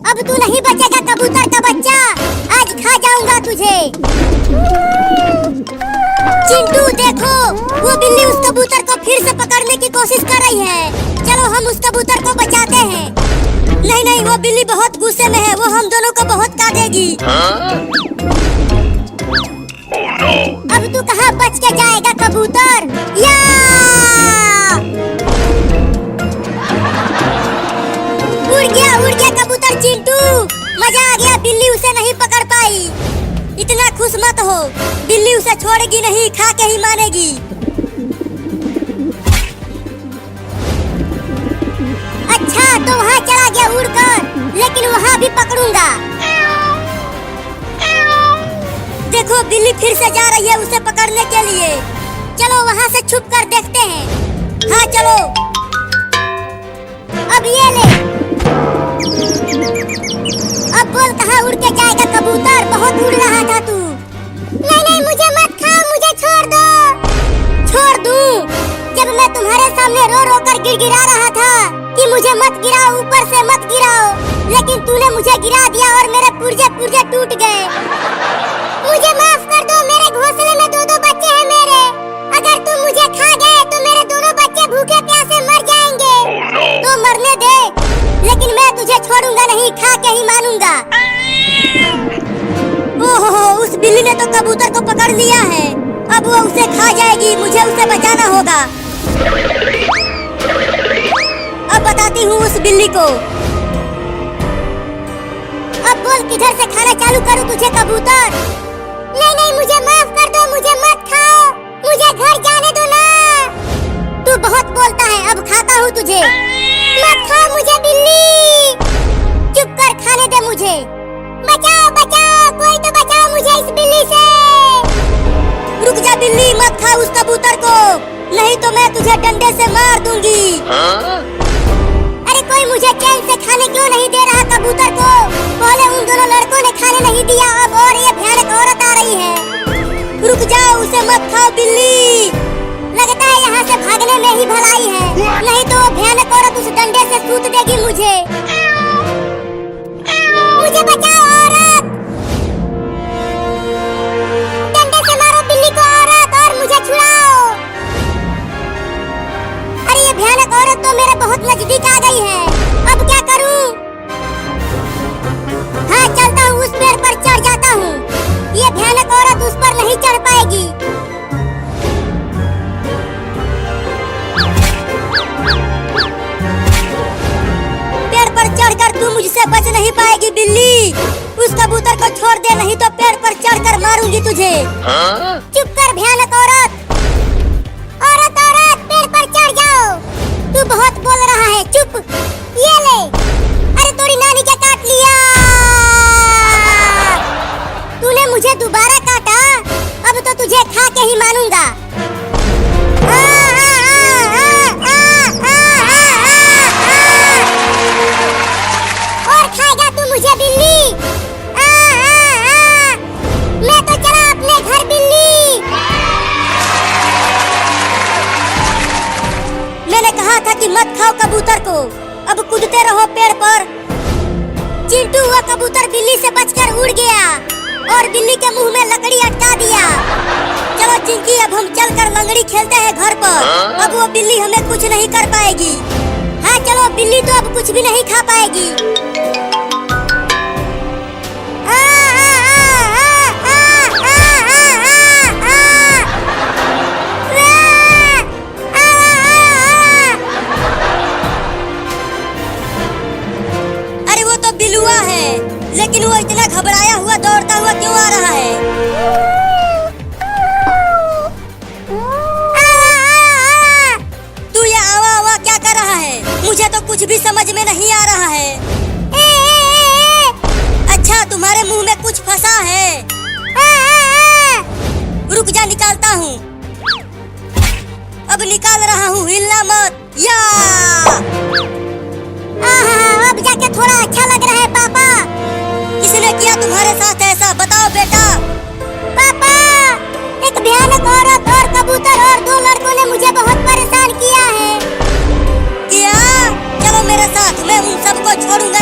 अब तू नहीं बचेगा कबूतर का बच्चा, आज खा जाऊंगा तुझे। चिंटू देखो, वो बिल्ली उस कबूतर को फिर से पकड़ने की कोशिश कर रही है। चलो हम उस कबूतर को बचाते हैं। नहीं नहीं, वो बिल्ली बहुत गुस्से में है, वो हम दोनों को बहुत काटेगी। अब तू कहाँ बच के जाएगा कबूतर? या उड़ गया कबूतर चिंटू, मजा आ गया। बिल्ली उसे नहीं पकड़ पाई। इतना खुश मत हो, बिल्ली उसे छोड़ेगी नहीं, खा के ही मानेगी। अच्छा तो वहाँ चला गया उड़कर, लेकिन वहाँ भी पकड़ूंगा। देखो बिल्ली फिर से जा रही है उसे पकड़ने के लिए। चलो वहाँ से छुप कर देखते हैं। हाँ चलो, अब ये ले। अब बोल कहाँ उड़ के जाएगा कबूतर, बहुत उड़ रहा था तू। नहीं नहीं, मुझे मत खाओ, मुझे छोड़ दो। छोड़ दूं? जब मैं तुम्हारे सामने रो रो कर गिड़गिड़ा रहा था कि मुझे मत गिराओ, ऊपर से मत गिराओ, लेकिन तूने मुझे गिरा दिया और मेरे पुर्जे पुर्जे टूट गए। मुझे माफ कर दो, मेरे घोंसले में दो बच्चे हैं मेरे। अगर तुम मुझे खा गए तो मेरे दोनों बच्चे भूखे प्यासे मर जाएंगे। तो मरने दे, लेकिन मैं तुझे छोड़ूंगा नहीं, खा के ही मानूंगा। ओहो, उस बिल्ली ने तो कबूतर को पकड़ लिया है, अब वो उसे खा जाएगी। मुझे उसे बचाना होगा। अब बताती हूँ उस बिल्ली को। अब बोल किधर से खाना चालू करूँ तुझे कबूतर? नहीं नहीं, मुझे माफ कर दो, मुझे मत खाओ, मुझे घर जाने दो ना। तू बहुत बोलता है, अब खाता हूँ तुझे। मत खाओ मुझे बिल्ली, चुप कर, खाने दे मुझे। बचाओ बचाओ, कोई तो बचाओ मुझे इस बिल्ली से। रुक जा बिल्ली, मत खा उस कबूतर को, नहीं तो मैं तुझे डंडे से मार दूंगी। अरे कोई मुझे चैन से खाने क्यों नहीं दे रहा कबूतर को? पहले उन दोनों लड़कों ने खाने नहीं दिया, अब और ये भयानक औरत आ रही है। रुक जाओ, उसे मत खाओ बिल्ली। लगता है यहाँ से भागने में ही भलाई है, नहीं तो वो भयानक औरत उस डंडे से सूत देगी मुझे। मुझे बचाओ औरत, डंडे से मारो बिल्ली को औरत, और मुझे छुड़ाओ। अरे ये भयानक औरत तो मेरे बहुत नजदीक आ गई है, अब क्या करूं? हाँ चलता हूँ, उस पेड़ पर चढ़ जाता हूँ। ये भयानक औरत उस पर नहीं चढ़ पाएगी। पेड़ पर चढ़कर तू मुझसे बच नहीं पाएगी बिल्ली। उस कबूतर को छोड़ दे, नहीं तो पेड़ पर चढ़कर मारूंगी तुझे। चुप कर भयानक औरत। औरत औरत, पेड़ पर चढ़ जाओ। तू बहुत बोल रहा है, चुप। ये ले। अरे तोरी नानी क्या काट लिया? तूने मुझे दोबारा काटा, अब तो तुझे खा के ही मानूंगा। और खाएगा तू मुझे बिल्ली? मैं तो चला अपने घर बिल्ली। मैंने कहा था कि मत खाओ कबूतर को, अब कूदते रहो पेड़ पर। चिंटू हुआ कबूतर बिल्ली से बचकर उड़ गया और बिल्ली के मुंह में लकड़ी अटका दिया। चलो चिंकी, अब हम चलकर लंगड़ी खेलते हैं घर पर। अब वो बिल्ली हमें कुछ नहीं कर पाएगी। हाँ चलो, बिल्ली तो अब कुछ भी नहीं खा पाएगी। अरे वो तो बिलुआ है, लेकिन वो इतना घबराया हुआ दौड़ता हुआ क्यों आ रहा है? तू ये आवा आवा क्या कर रहा है? मुझे तो कुछ भी समझ में नहीं आ रहा है। अच्छा, तुम्हारे मुंह में कुछ फंसा है। रुक जा, निकालता हूँ। अब निकाल रहा हूँ, हिलना मत। या अब जाके थोड़ा अच्छा लग रहा है पापा। किसने किया तुम्हारे साथ ऐसा, बताओ बेटा। पापा, एक भयानक औरत और कबूतर और दो लड़कों ने मुझे बहुत परेशान किया है। किया? चलो मेरे साथ, मैं उन सबको छोड़ूंगा